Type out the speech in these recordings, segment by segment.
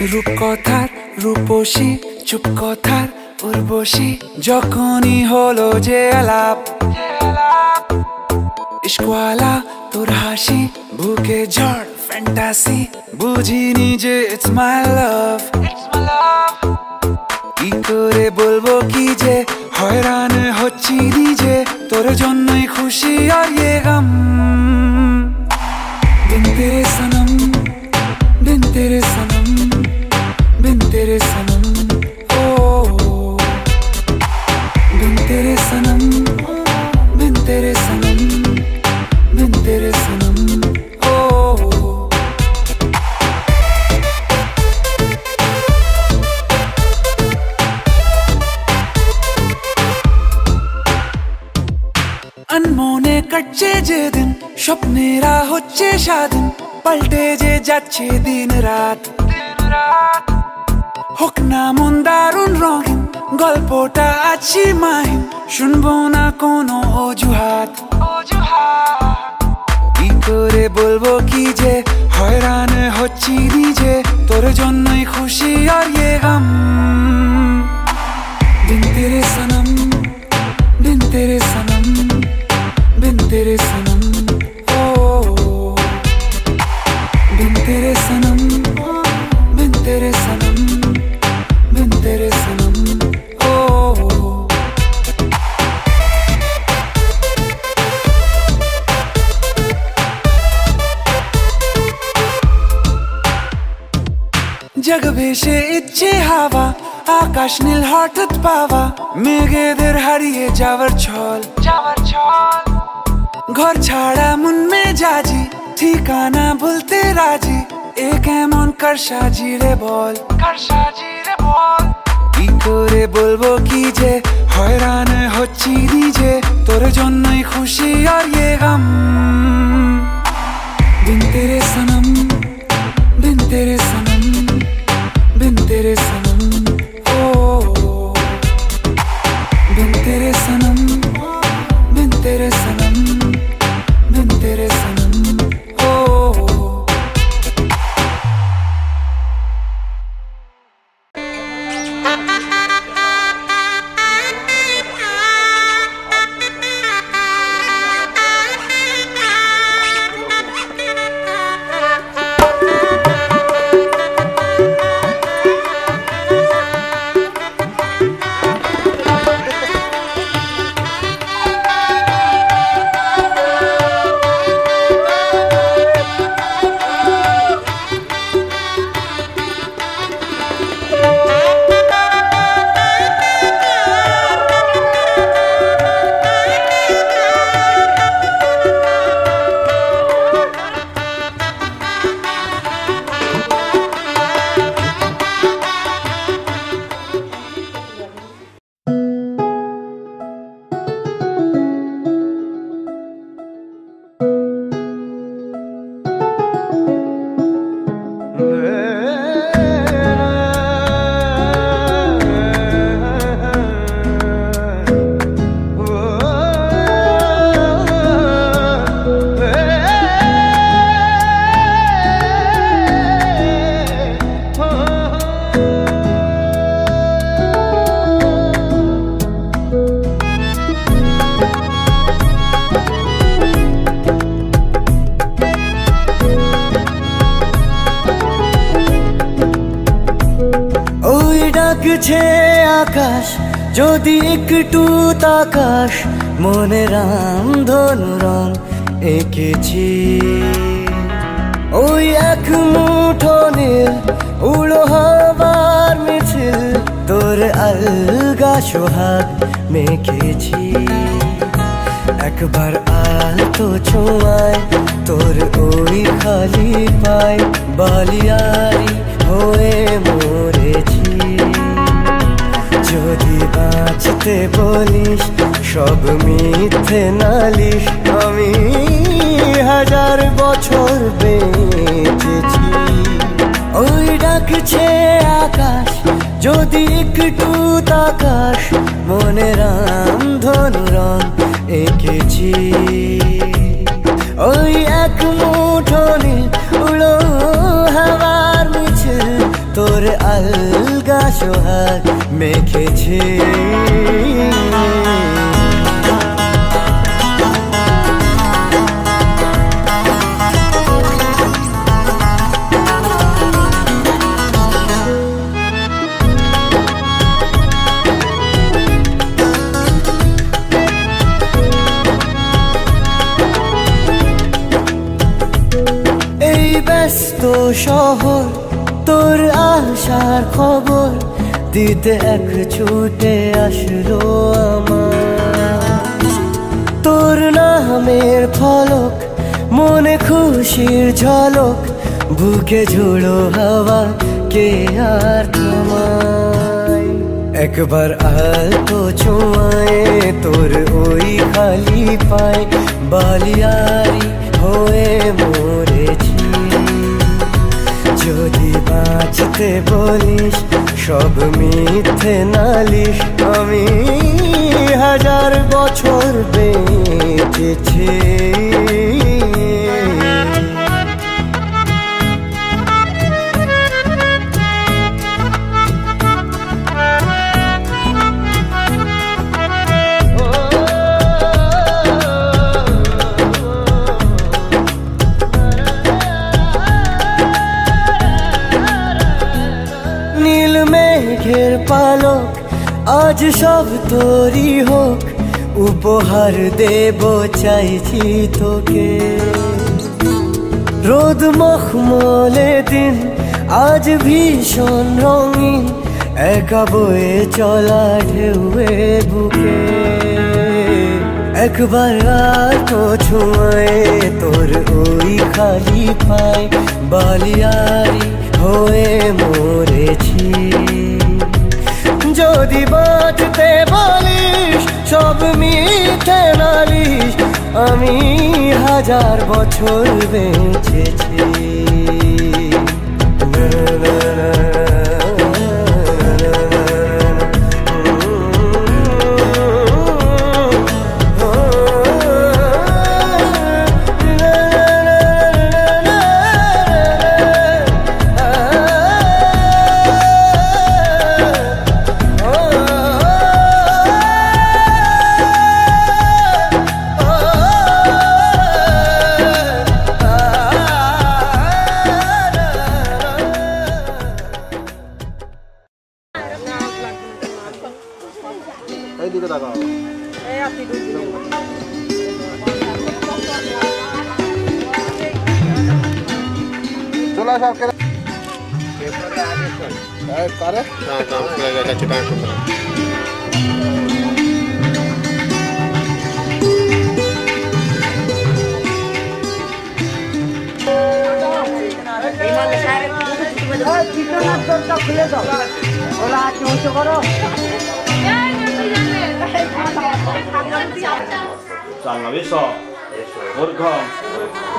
রূপকথার রূপসী চুপ কথার উর্বশী যখনই হলো যে আলাপ ইশকওয়ালা তোর হাসি বুকে ঝড় ফ্যান্টাসি বুঝিনি যে ইটস মাই লাভ কি করে বলবো কি যে হয়রান হচ্ছি নিজে তোর জন্যই খুশি আর ये गम बिन तेरे सनम बिन तेरे सनम बिन तेरे सनम ओ बिन तेरे सनम बिन तेरे सनम बिन तेरे सनम ओ अनमोने कटছে যে দিন স্বপ্নেরা হচ্ছে স্বাধীন পাল্টে যে যাচ্ছে দিন রাত হোক না মন দারুণ রঙিন গল্পটা আছি মাহিন শুনবো না কোনো অজুহাত কি করে বলবো কি যে হয়রান হচ্ছি নিজে তোর জন্যই খুশি আর ये गम बिन तेरे सनम बिन तेरे सनम बिन तेरे सनम ओ बिन तेरे सनम बिन तेरे सनम बिन तेरे सनम ओ जग भेषे इच्छे हावा आकाश नील हठाৎ पावा মেঘেদের হারিয়ে যাওয়ার ছল ঘর ছাড়া মন মেজাজি ঠিকানা ভুলতে রাজি এ কেমন কারসাজি রে বল কি করে বলবো কি যে হয়রান হচ্ছি নিজে তোর জন্যই খুশি আর ये गम बिन तेरे सनम बिन तेरे सनम बिन तेरे सनम ओ बिन तेरे सनम बिन तेरे सनम बिन तेरे सनम ओ ডাকছে আকাশ যদি একটু তাকাস মনে রামধনু রং এঁকেছি ওই এক মুঠো নীল উড়ো হবার মিছিল তোর আলগা সোহাগ মেখেছি একবার আলতো ছোঁয়ায় তোর ওই খালি পায় বালিয়ারি হয়ে মরেছি যদি বাঁচতে বলিস সব মিথ্যে নালিশ আমি 1000 বছর বেঁচেছি ওই ডাকছে আকাশ যদি একটু তাকাস মনে রামধনু রং এঁকেছি ওই এক মুঠো নীল উড়ো হওয়ার মিছিল তোর সোহাগ মেখেছি। ব্যস্ত শহর তোর আসার খবর দিতে এক ছুটে আসলো আমার। তোর নামের ফলক মনে খুশির ঝলক বুকে ঝোড়ো হাওয়া কে আর থামায়। একবার আলতো ছোঁয়ায় তোর ওই খালি পায় বালিয়ারি হয়ে মরেছি। যদি বাঁচতে বলিস সব মিথ্যে নালিশ, আমি 1000 বছর বেঁচেছি। নীল মেঘের পালক আজ সব তোরই হোক, উপহার দেব চাইছি তোকে। রোদ মখমলে দিন আজ ভীষণ রঙিন, একা বয়ে চলা ঢেউয়ে বুকে। একবার তো ছুঁয়ে তোর ওই খালি পায় বালিয়ারি হয়ে মরেছি। যদি বাঁচতে বলিস সব মিথ্যে নালিশ, আমি 1000 বছর বেঁচেছি। এইদিকে তাকাও। এই আপনি চলে আসো আজকে পেপারে আগে চল কারে না কাম করে গেছে কাম করে। খুলে দাও ওরা চুপ করো। Salna viso, Urkham,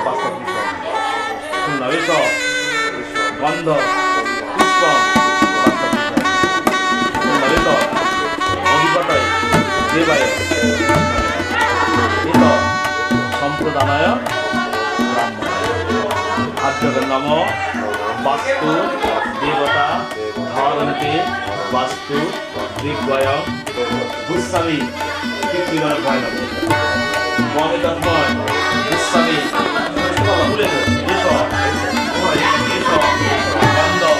Pasta Piso, Sunna viso, Gandha, Pushpam, Pasta Piso, Sunna viso, Adipatai, Devaya, Ito, Sampradhanaya, Brahmanaya, Adyagan Namo, Vastu, Devata, Dharanati, Vastu, Rigvaya, Goswami, Kirtigar Bhaira, Mohammed Akbar, Goswami, Puleto, Yesho, Yesho, Gandha,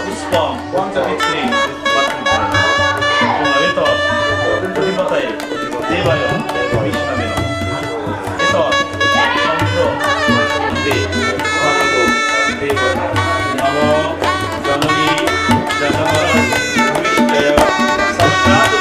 Pushpam, Savitri, Ito, Adipatai, Devaya, Vishnavina, Ito, Sampro, Dev, Bhagavu, Deva, Namo, Janani, Janamara, Vishnaya, Saraswati,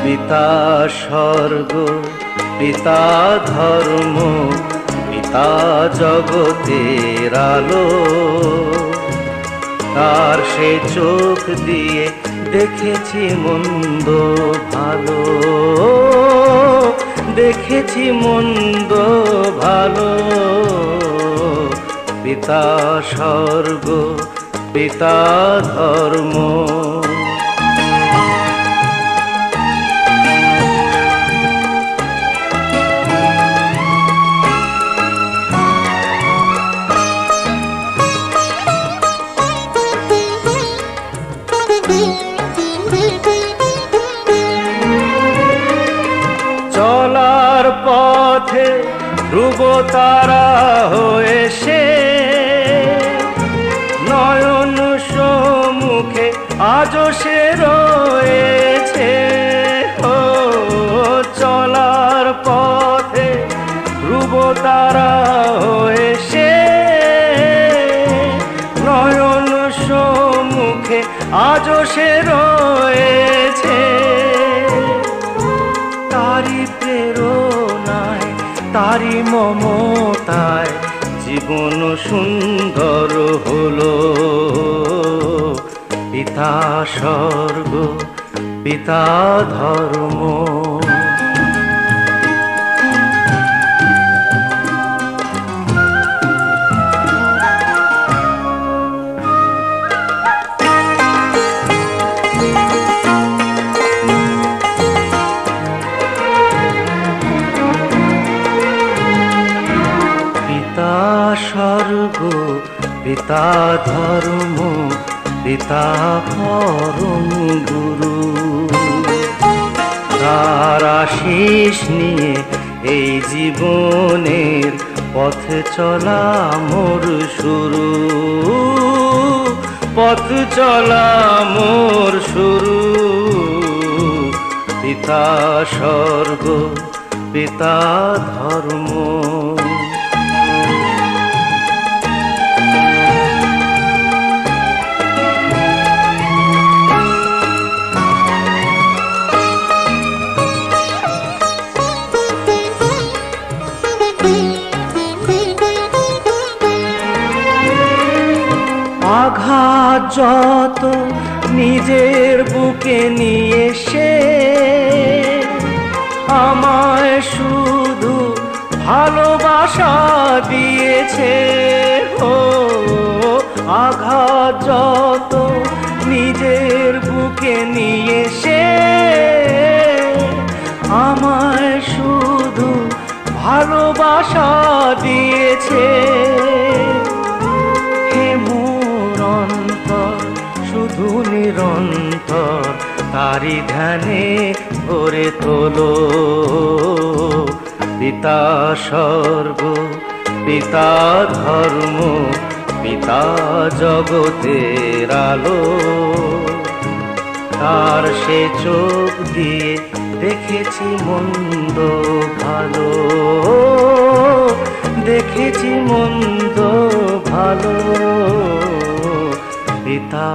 পিতা স্বর্গ পিতা ধর্ম পিতা পিতা জগতের আলো, তার সে চোখ দিয়ে দেখেছি মন্দ ভালো, দেখেছি মন্দ ভালো। পিতা স্বর্গ, পিতা ধর্ম। চলার পথে ধ্রুব তারা হয়ে সে, নয়ন সম্মুখে আজও সে রয়েছে। ও চলার পথে ধ্রুব তারা হয়ে সে, নয়ন সম্মুখে আজও সে রয়েছে। তারি প্রেরণায়, তারি মমতায় জীবন সুন্দর হলো। পিতা স্বর্গ, পিতা ধর্ম। পিতা স্বর্গ, পিতা ধর্ম, পিতা পরম গুরু। তার আশিস নিয়ে এই জীবনের পথ চলা মোর শুরু, পথ চলা মোর শুরু। পিতা স্বর্গ, পিতা ধর্ম। আঘাত যত নিজের বুকে নিয়ে সে, আমায় শুধু ভালোবাসা দিয়েছে। ও আঘাত যত নিজের বুকে নিয়ে সে, আমায় শুধু ভালোবাসা দিয়েছে। শুধু নিরন্তর তারি ধ্যানে ভরে তোলো। পিতা স্বর্গ, পিতা ধর্ম, পিতা জগতের আলো। তার সে চোখ দিয়ে দেখেছি মন্দ ভালো, দেখেছি মন্দ ভালো। পিতা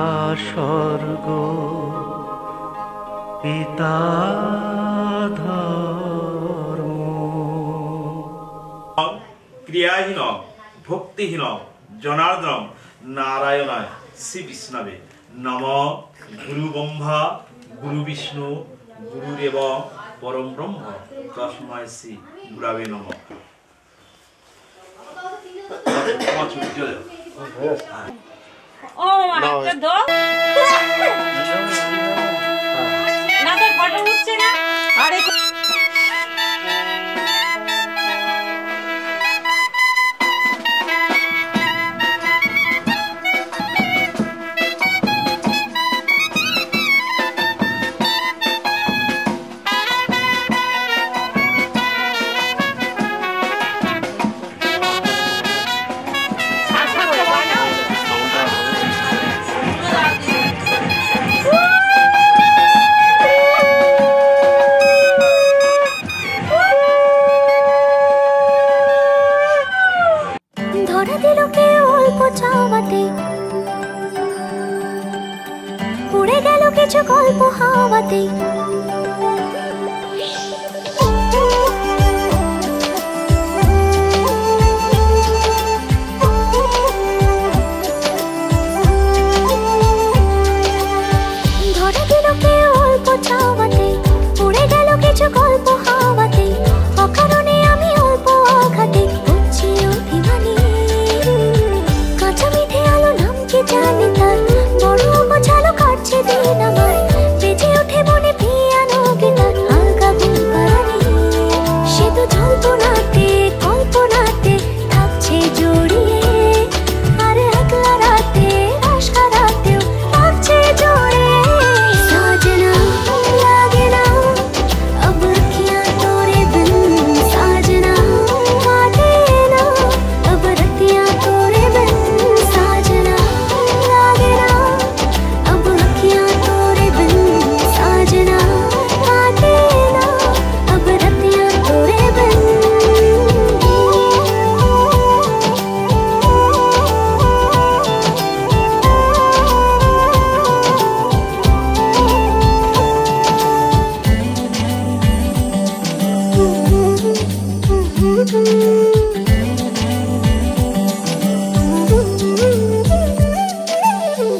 স্বর্গ, পিতা ধর্ম। ক্রিয়াহীন ভক্তিহীন জনার্দন নারায়ণায় শ্রী বিষ্ণবে নম। গুরু ব্রহ্মা গুরু বিষ্ণু গুরুদেব পরম ব্রহ্ম তস্मै শ্রী গুরবে নমঃ। ও একটা দো না, তো ফটো উঠছে না। আরে উড়ে গেল কিছু গল্প হাওয়াতে।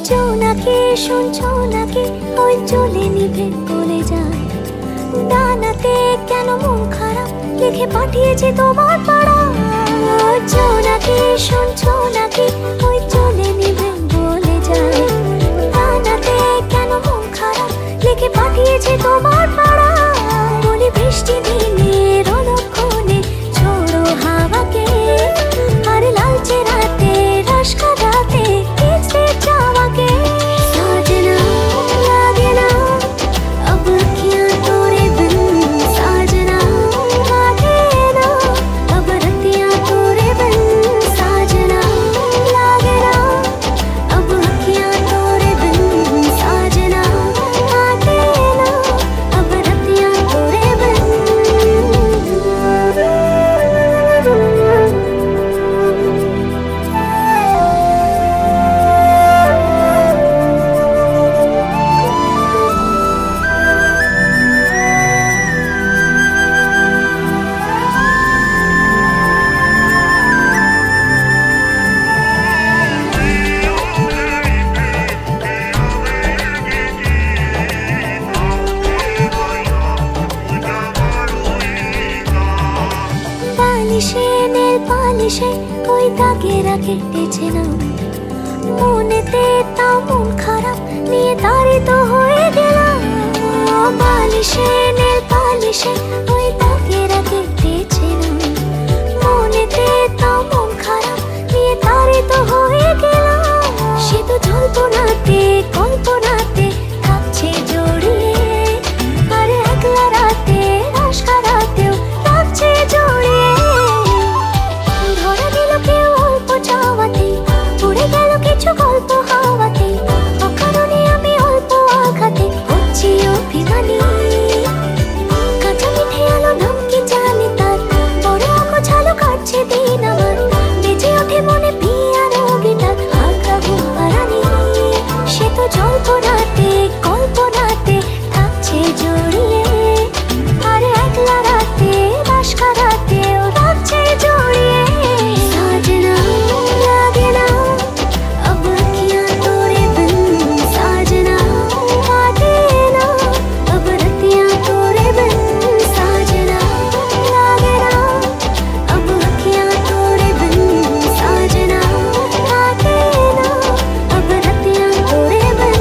জোনাকে শুনছো নাকি ওই চলে নিভে বলে যায় ডানাতে কেন মন খারাপ লিখে পাঠিয়েছে তোমার পাড়া জোনাকে শুনছো নাকি ওই চলে নিভে বলে যায় ডানাতে কেন মন খারাপ লিখে পাঠিয়েছে তোমার পাড়া বলি বৃষ্টি দিনের অলক্ষণে ছোড়ো হাওয়াকে আর লালচে রাতে রস কাটাতে কিসে চাওয়াকে साजना लागे ना अब अखियां तोरे बिन साजना लागे ना अब रतियां तोरे बिन साजना लागे ना अब अखियां तोरे बिन साजना लागे ना अब रतियां तोरे बिन পালিশে নীল পালিশে ওই দাগেরা কেটেছে না মনেতে তাও মন খারাপ নিয়ে তাড়িত হয়ে গেলাম পালিশে নীল পালিশে ওই দাগেরা কেটেছে না মনেতে তাও মন খারাপ নিয়ে তাড়িত হয়ে গেলাম সে তো জল্পনাতে কল্পনাতে থাকছে জড়িয়ে আর একলা রাতে রস কাটাতেও থাকছে জড়িয়ে ধরা দিল কেউ অল্প চাওয়াতে উড়ে গেল কিছু গল্প হাওয়াতে অকারণে আমি অল্প আঘাতে হচ্ছি অভিমানী কাঁচা মিঠে আলো ধমকি জানি তার বড় অগোছালো কাটছে দিন আমার বেজে ওঠে মনে পিয়ানো গিটার হালকা ঘুম পাড়ানি সে তো জল্পনাতে কল্পনাতে থাকছে জড়িয়ে আর একলা রাতে রস কাটাতেও থাকছে জড়িয়ে साजना लागे ना अब अखियां तोरे बिन साजना लागे ना अब रतियां तोरे बिन साजना लागे ना अब अखियां तोरे बिन साजना लागे ना अब रतियां तोरे बिन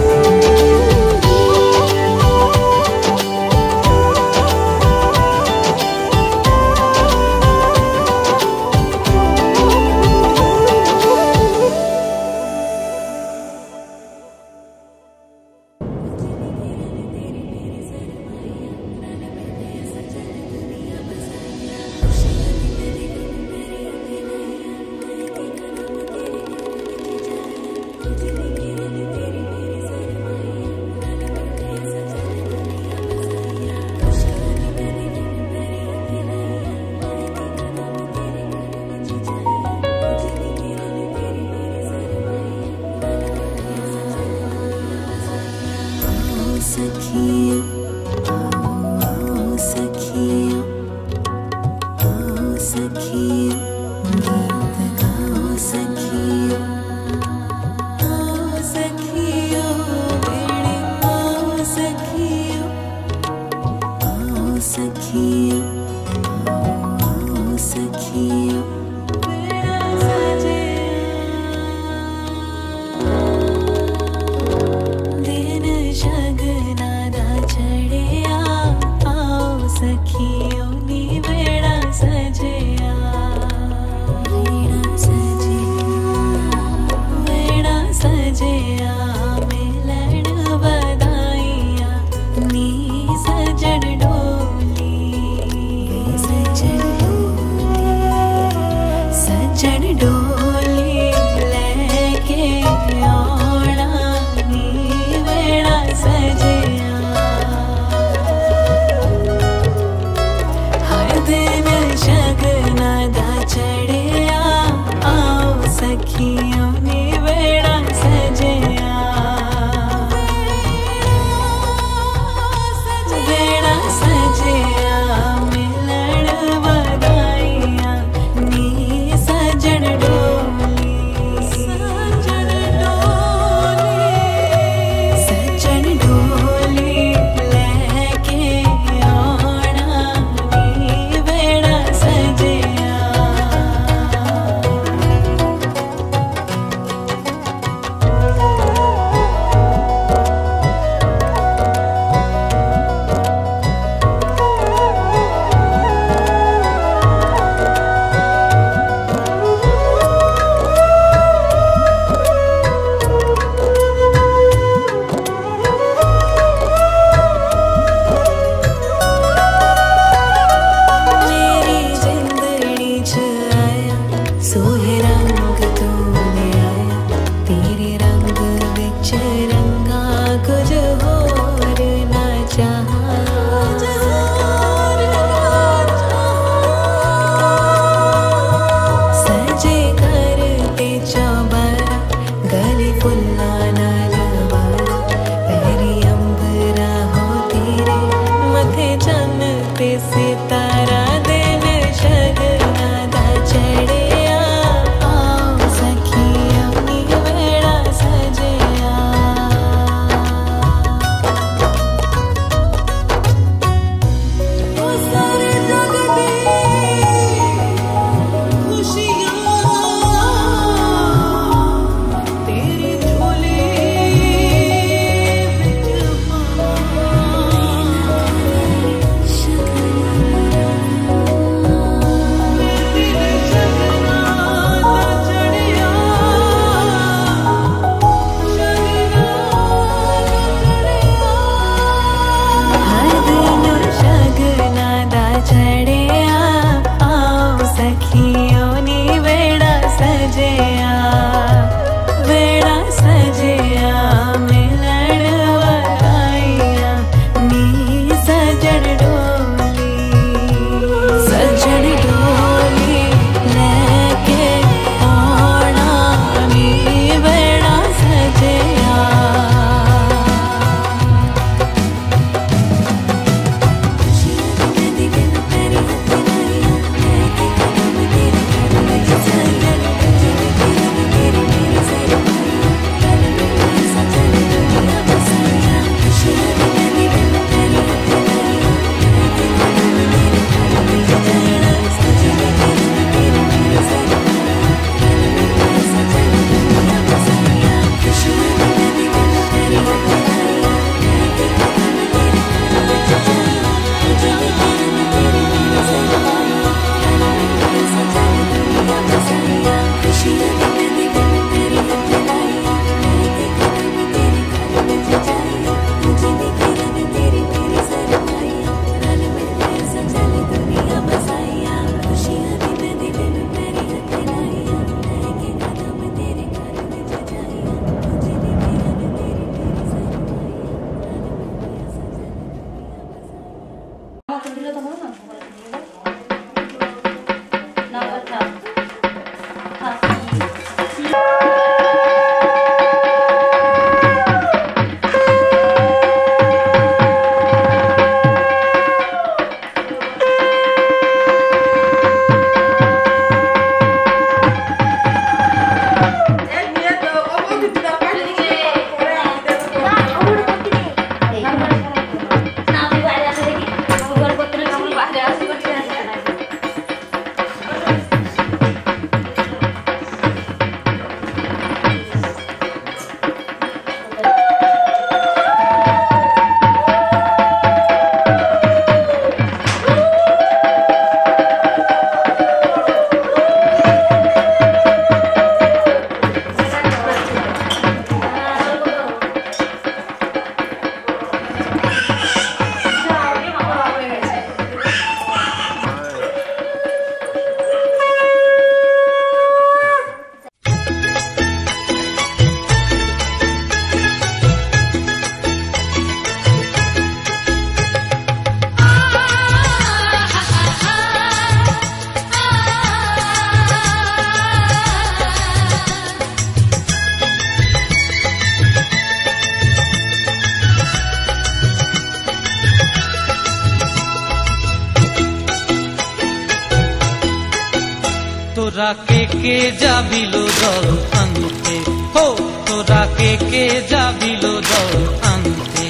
তোরা কে যাবিল জল আনতে, হো তোরা কে যাবিল জল আনতে,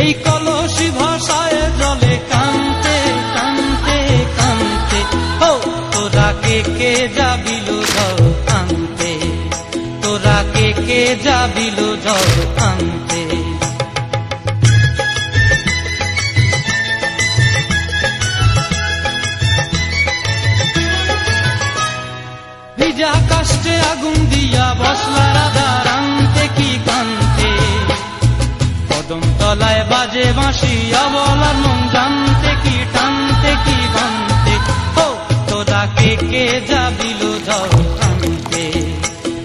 এই কলসি ভাষায় জলে কানতে কানতে কানতে, হো তোরা কে যাবিল জল আনতে, তোরা কে যাবিল জল আনতে। ভিজা কাষ্টে আগুন দিয়া বসলা রাধা রানতে কি কানতে, কদম তলায় বাজে বাঁশি অবলার মন জানতে কি টানতে কি বানতে, ও তোরা কে যাবিল জল আনতে,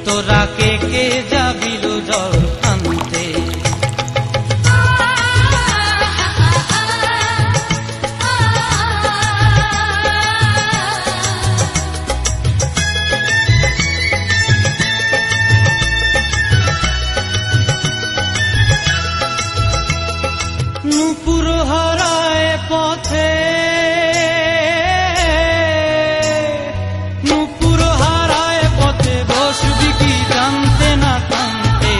তোরা কে যাবিল জল আনতে। নূপুর হারায় পথে, নূপুর হারায় পথে বসবি কি জানতে না কানতে,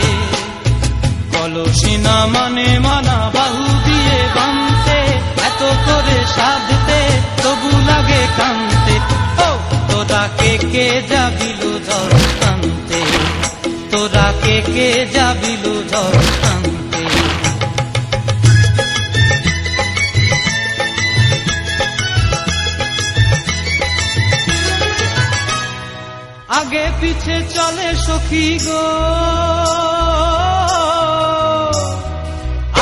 কলসি না মানে মানা বাহু দিয়ে বানতে, এত করে সাধতে তবু লাগে কানতে, ও তোরা কে যাবিল জল আনতে, তোরা কে যাবিল জল আনতে। আগে পিছে চলে সখী গো,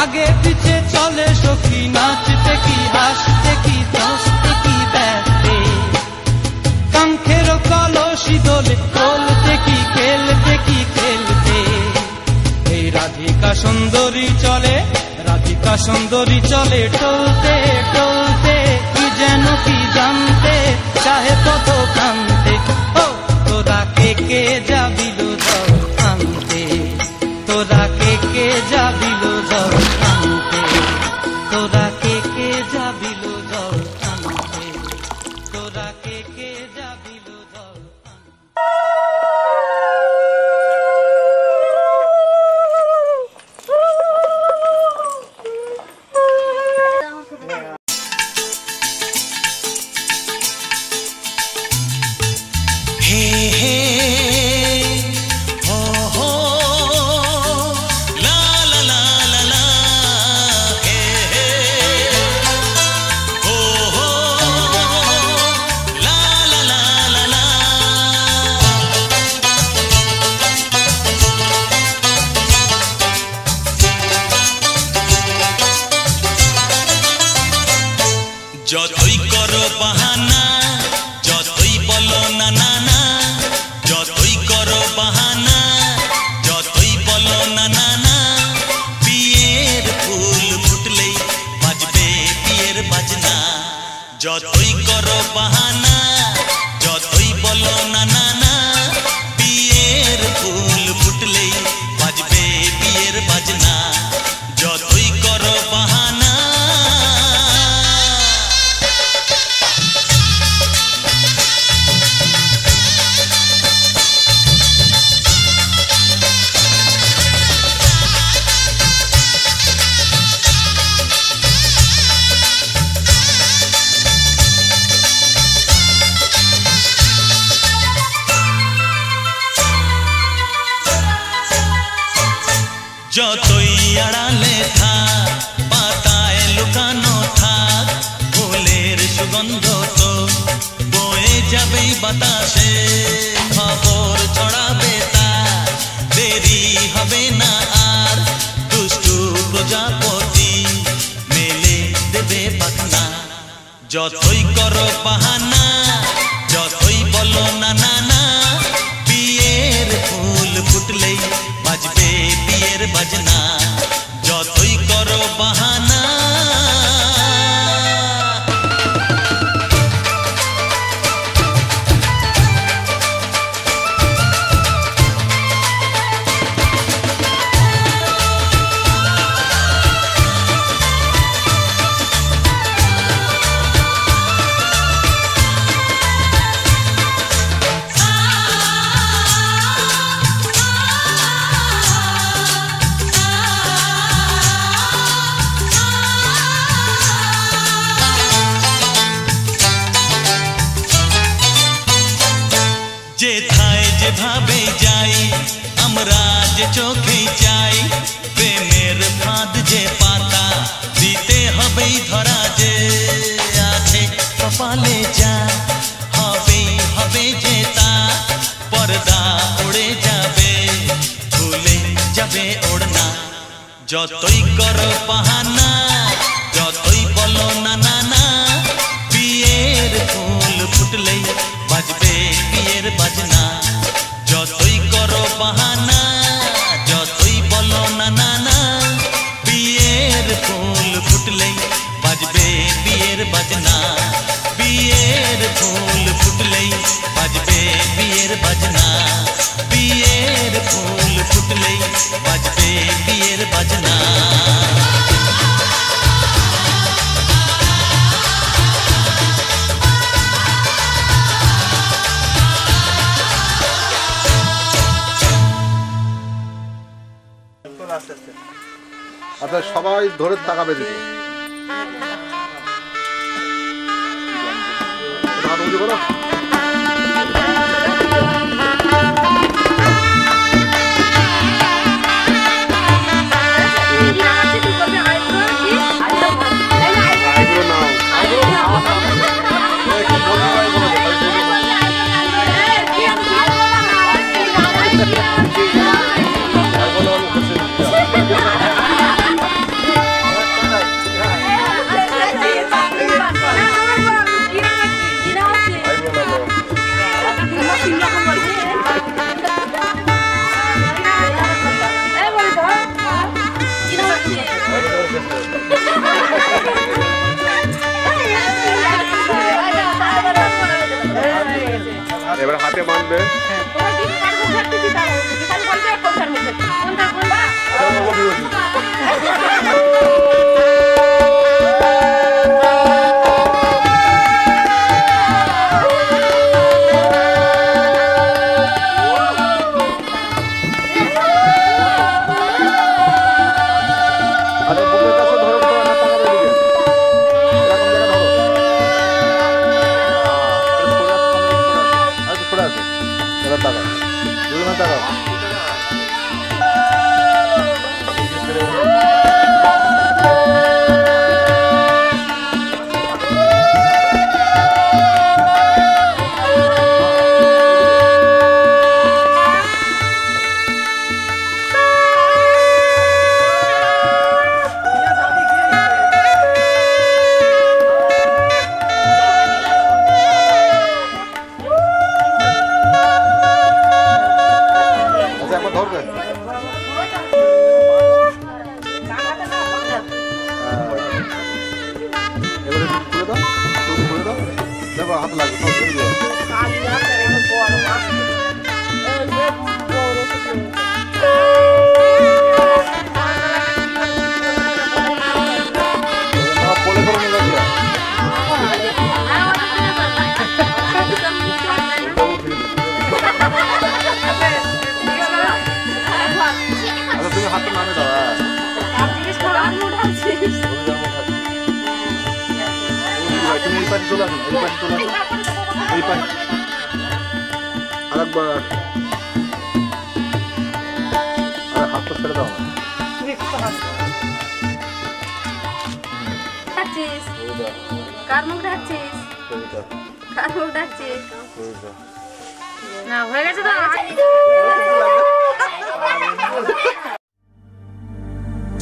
আগে পিছে চলে সখী, নাচতে কি হাসতে কি দশতে কি দেখতে, কাঙ্ক্ষের কলসি দোলে বলতে কি খেলতে কি খেলতে, এই রাধিকা সুন্দরী চলে, রাধিকা সুন্দরী চলে টলতে টলতে, কি যেন কি জানতে চাহে কত কানতে, ও তোরা কে যাবিল জল আনতে, তোরা কে যাবিল জল আনতে, তোরা কে যাবিল জল আনতে, তোরা কে যাবিল জল আনতে। যতই করো বাহানা, যতই বলো না না না, যতই করো বাহানা, যতই বলো না না না, বিয়ের ফুল ফুটলেই বাজবে বিয়ের বাজনা। যতই করো বাহানা, যতই বলো না না না, বিয়ের ফুল ফুটলেই বাজবে বিয়ের বাজনা। যতই করো বাহানা, যতই আড়ালে থাক, পাতায় লুকানো থাক, ফুলের সুগন্ধ তো বয়ে যাবেই বাতাসে, খবর ছড়াবে তার, দেরি হবে না আর, দুষ্টু প্রজাপতি মেলে দেবে পাখনা। যতই করো বাহানা, যতই বলো না না না, বিয়ের ফুল ফুটলেই বাজবে বিয়ের বাজনা। যতই করো বাহানা, যেথায় যেভাবে যাই আমরা যে চোখেই চাই প্রেমের ফাঁদ যে পাতা দিতে হবেই ধরা যে আছে কপালে যা হবেই হবে যে তা পর্দা উড়ে যাবে ভুলে যাবে ওড়না যতই করো বাহানা যতই বলো না না না বিয়ের ফুল ফুটলেই বাজবে বিয়ের বাজনা যতই করো বাহানা যতই বলো না না না বিয়ের ফুল ফুটলেই বাজবে বিয়ের বাজনা বিয়ের ফুল ফুটলেই বাজবে বিয়ের বাজনা বিয়ের ফুল ফুটলেই বাজবে বিয়ের বাজনা আচ্ছা সবাই ধরে তাকাবে দিকে করো এবার হাতে বাঁধবে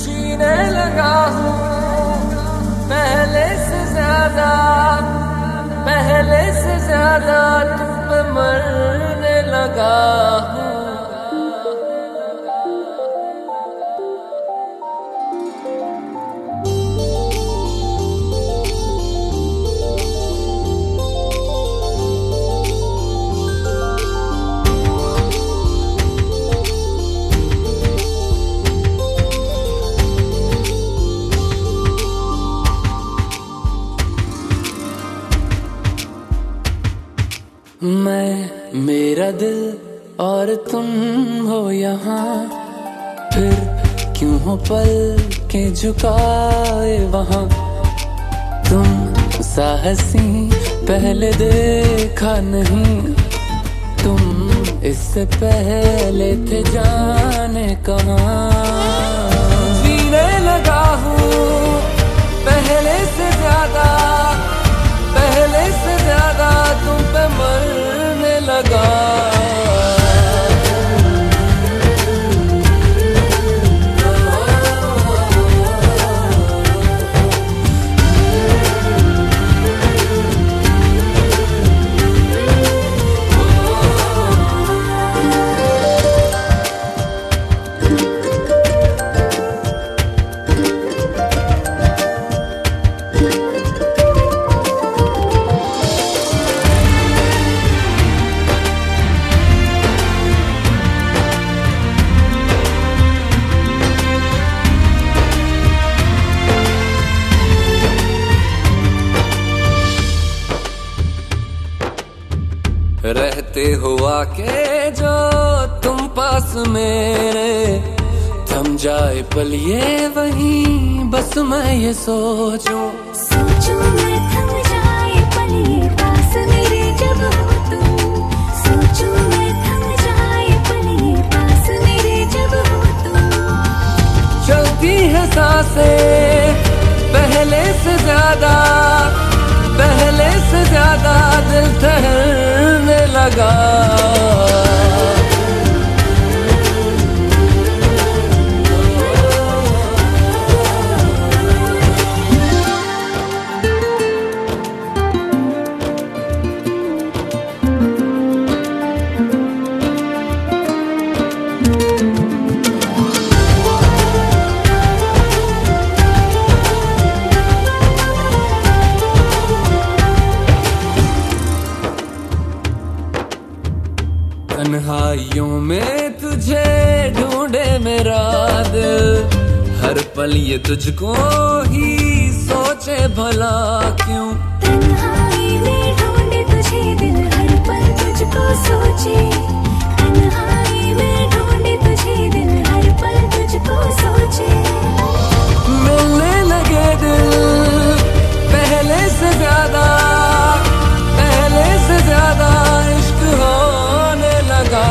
जीने लगा हूँ पहले से ज्यादा तुम पे मरने लगा हूँ मैं मेरा दिल और तुम हो यहाँ फिर क्यों हो पल के झुकाए वहाँ तुम सा हंसी पहले देखा नहीं तुम इससे पहले थे जाने कहाँ। जीने लगा हूँ पहले से ज्यादा तुम पे मरने लगा। रहते हुआ के जो तुम पास मेरे, थम जाए पल ये वहीं बस मैं ये सोचूं मैं थम जाए पल ये पास मेरे जब हो तुम। सोचूं मैं थम जाए पल ये पास मेरे जब हो तुम। चलती है सांसें पहले से ज्यादा दिल ठहरने लगा। तन्हाइयों में तुझे ढूंढे मेरा दिल, हर पल ये तुझको ही सोचे भला क्यों। तन्हाई में ढूंढे तुझे दिल, हर पल तुझको सोचे। तन्हाई में ढूंढे तुझे दिल, हर पल तुझको सोचे। मिलने लगे दिल पहले से ज्यादा इश्क होने लगा।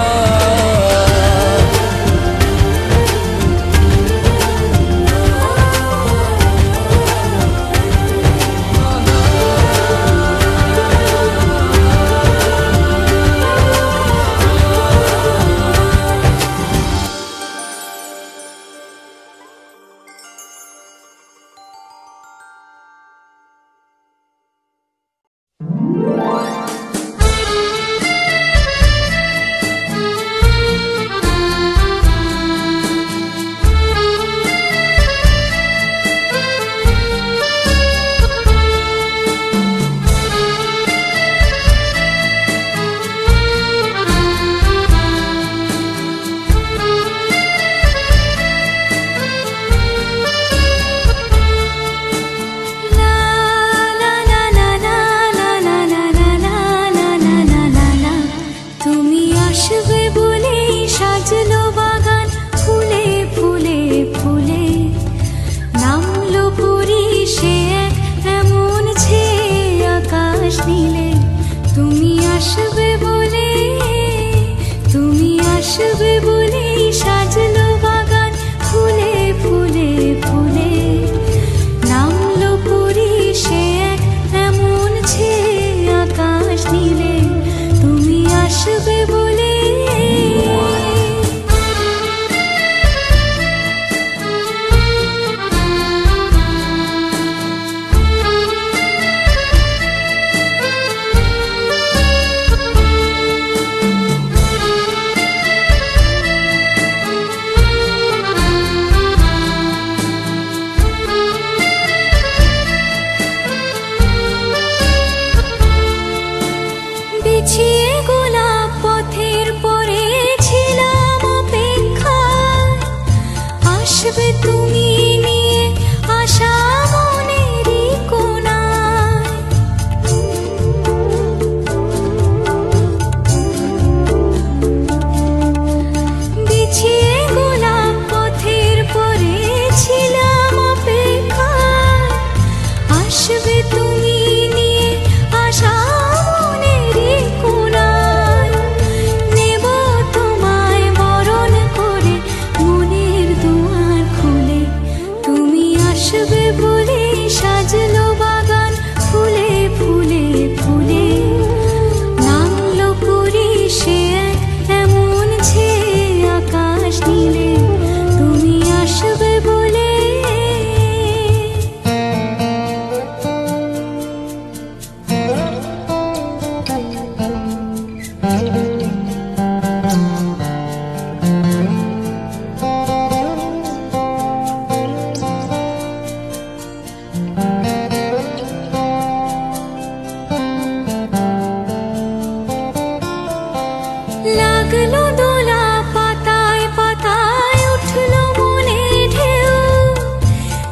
লাগলো দোলা পাতায় পাতায় উঠলো মনে ঢেউ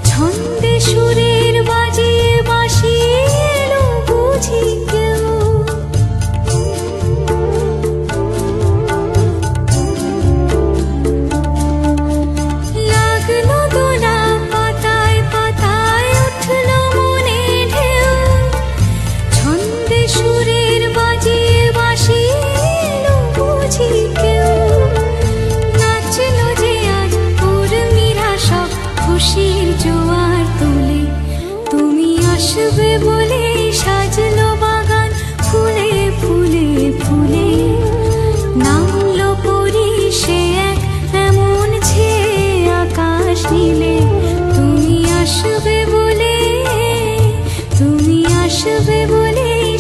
ছন্দে সুরের বাজিয়ে বাঁশি এলো বুঝি কেউ লাগলো দোলা পাতায় পাতায় উঠলো মনে ঢেউ ছন্দে সুরের বাজিয়ে বাঁশি এলো বুঝি কেউ নাচলো যে আজ উর্মিরা সব খুশির জোয়ার তোলে তুমি আসবে বলে সাজলো বাগান ফুলে ফুলে ফুলে নামলো পরি সে এক এমন ছেয়ে আকাশ নীলে তুমি আসবে বলে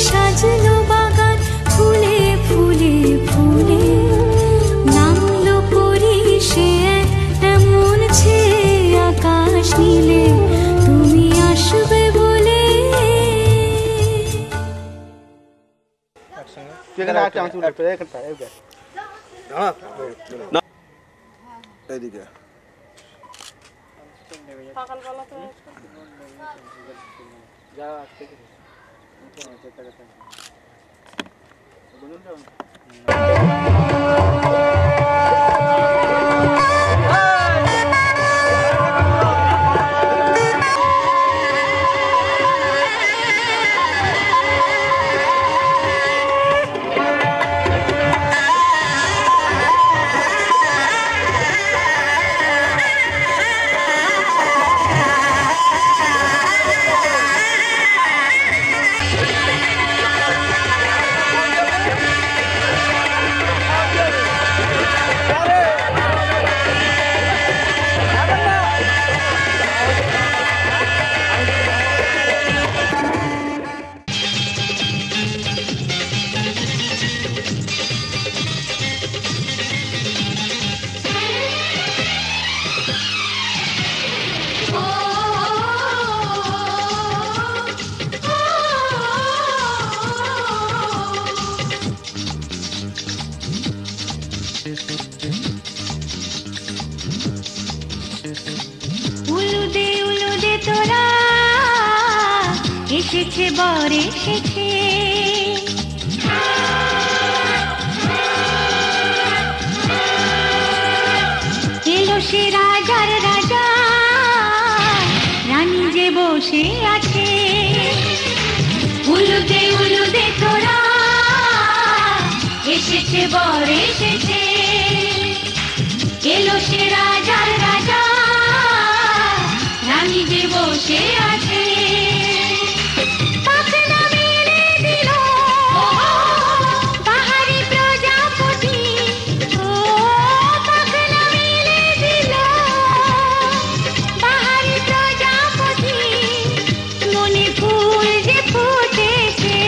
সাজলো বাগান ফুলে ফুলে ফুলে নামলো পরি সে এক এমন ছেয়ে আকাশ নীলে তুমি আসবে বলে এইদিকে উলুদে তোরা এসেছে বর এসেছে এলো সে রাজার রাজা রানী যে বসে আছে উলুদে তোরা এসেছে বর এসেছে এলো সে রাজার রাজা রানী যে বসে আছে পাখনা মেলে দিল বাহারি প্রজাপতি ও পাখনা মেলে দিল বাহারি প্রজাপতি মনে ফুল যে ফুটেছে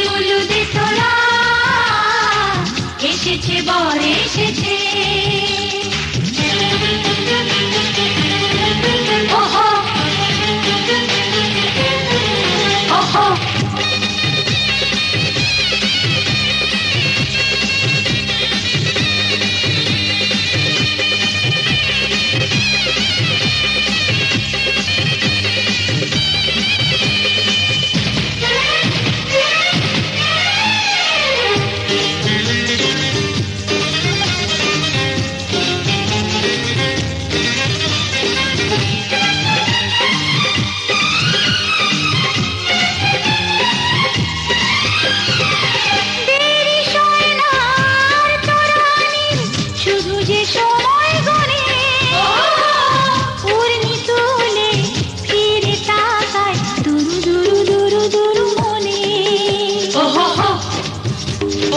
উলুদে তোরা এসেছে বর এসেছে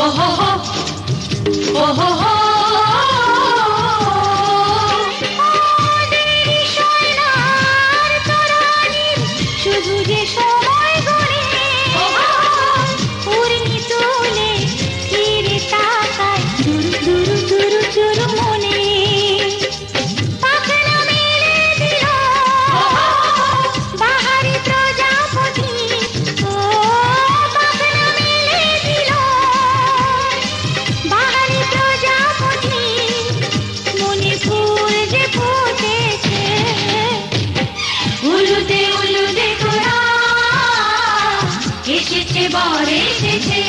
ওহো ওহো এসেছে বর এসেছে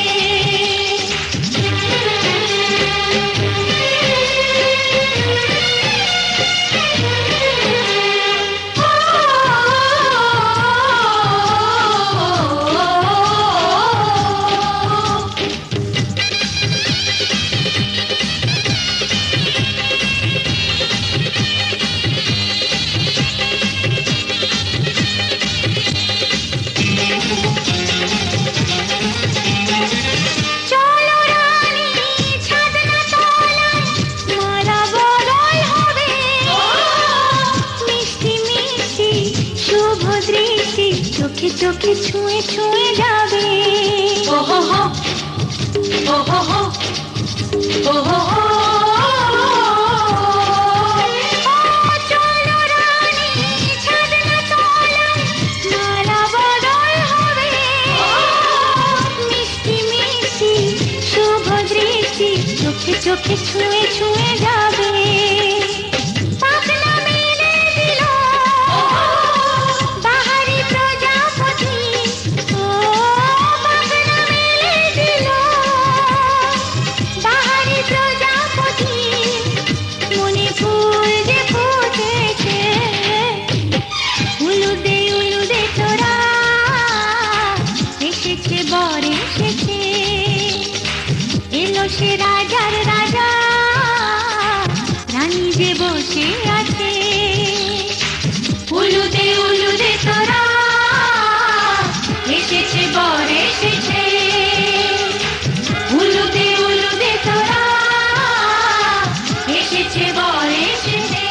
চোখে ছুঁয়ে ছুঁয়ে যাবে ওহো হো ওহো হো ওহো হো চলো রানী ছাদনা তলায় মালা বদল হবে মিষ্টি মিষ্টি শুভ দৃষ্টি চোখে চোখে ছুঁয়ে ছুঁয়ে যাবে সে রাজার রাজা রানী যে বসে আছে উলুদে উলুদে তোরা এসেছে বর এসেছে উলুদে উলুদে তোরা এসেছে বর এসেছে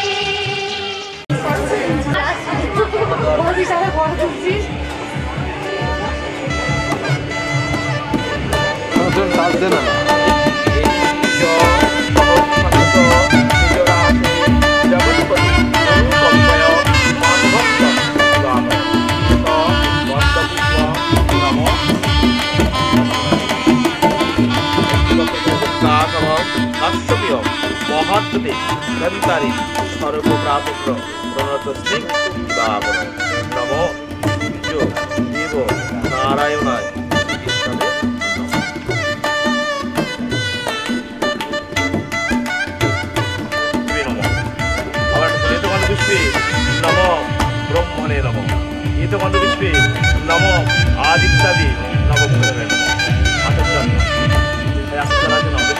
সাথ দে না মহাত্মে ধন্তারি সর্বপ্রাপত্র প্রণতস্মি বাবর নমো সূর্য দেব নারায়ণায় নম ব্রহ্মণে নম হিতকণ্ড বিশ্বে নম আদিত্যাদি নবগ্রহে নম আচার্য আচার্য নম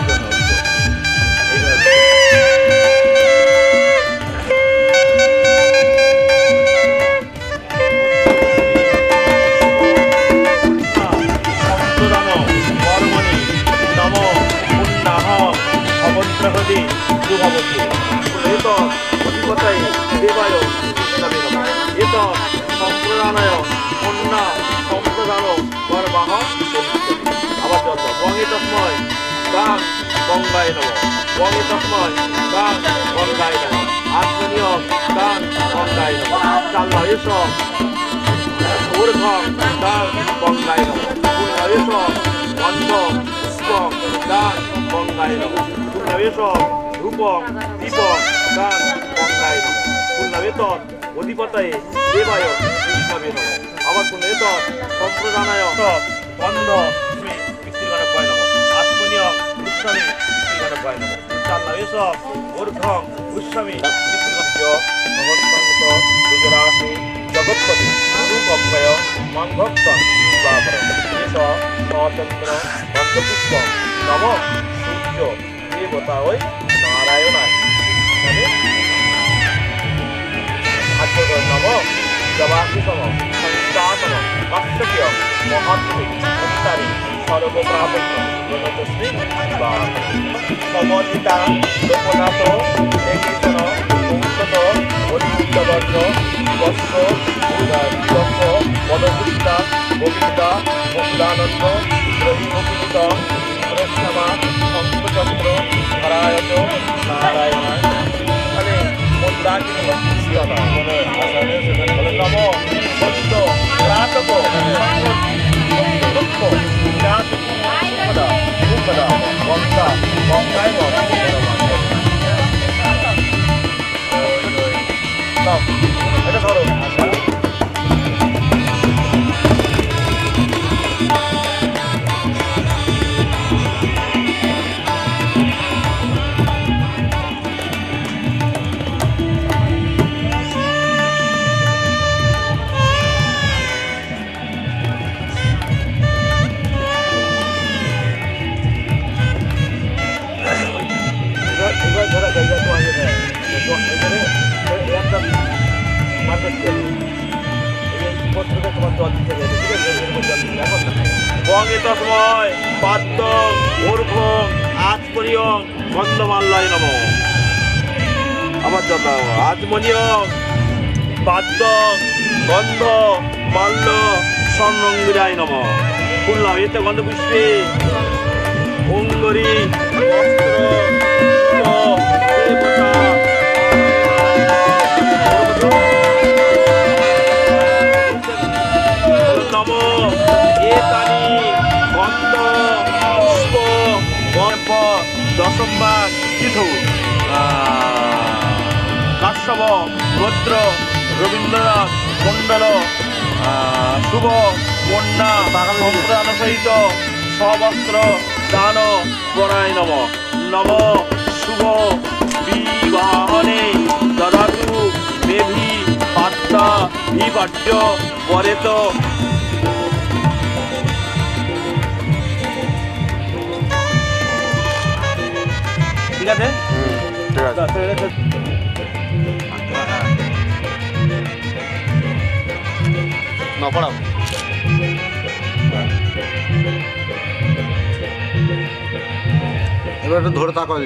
দেবায় এত সম্প্রদানায় কন্যা সম্প্রদান গর্বাহ আবার চল বঙ্গে তস্ময় গান গঙ্গায় নম বঙ্গে তস্ময় গান গঙ্গায় নম আত্মনীয় গান গঙ্গায় নম চাল এসব ঊর্ধ্বম গান গঙ্গায় নম এসব অন্ধ পুষ্পম গান গঙ্গায় নম এসব রূপম দীপক গান গঙ্গায় নম পুণ্যবেতন অধিপতায়ে দেবায় কৃষ্ণবে নম আবার পুণ্যবেতন সম্প্রদানায় বন্ধ পিতৃগণভ্যায় নম আত্মনীয় উৎসবে পিতৃগণভ্যায় নম চান্নাবেশব ঊর্ধ্বম উৎসবে পিতৃগণভ্য ভগৎসংত গুজরাসে জগৎপতি গুরুগভ্যয় মাংভক্ত বাবর এস নচন্দ্র বন্ধপুষ্প নম সূর্য দেবতা ওই নারায়ণায় নম জবাসিতম সংস্কাতম বাস্তব্য মহাত্মে উত্তারি সর্বপ্রাপত্য প্রণতস্মি সমন্বিতা লোকনাথ একীর্তন কৌশত অধিবজ্র বস্ত্র যশ পদপুষ্টা গোবিন্দা মুক্তানন্দ গ্রহীমুক্ত প্রশ্নমা শঙ্খচক্র ধরায়ত নারায়ণায় মানে মন্দাকিনী নম সত্য প্রাতক দুঃখ গঙ্গা গঙ্গায় এটা ধরো জল দিতে গেছে, ঠিক আছে? জল দিতে এখন না। বঙ্গে তসময় পাদ্য ঊর্ধ্বং আচমনিয়ং গন্ধমাল্যায় নমঃ। আবার জল দাও। আচমনিয়ং পাদ্য গন্ধ মাল্য স্বর্ণঙ্গিরায় নমঃ। বললাম এতে গন্ধ পুষ্পে অঙ্গরি বস্ত্র দেবতা নম এতানি গন্ধ পুষ্প গর্ভ দশমবার তীর্থ কাশ্যপ ভদ্র রবীন্দ্রনাথ মণ্ডল শুভ কন্যা সংক্রান সহিত সবস্ত্র দান পরায় নম। নম শুভ বিবাহনে দদাতু মেভি পাত্তা বিপাট্য পরেত। ঠিক আছে, ঠিক আছে। না পড়াও। এবার একটু ধরে তাকাও।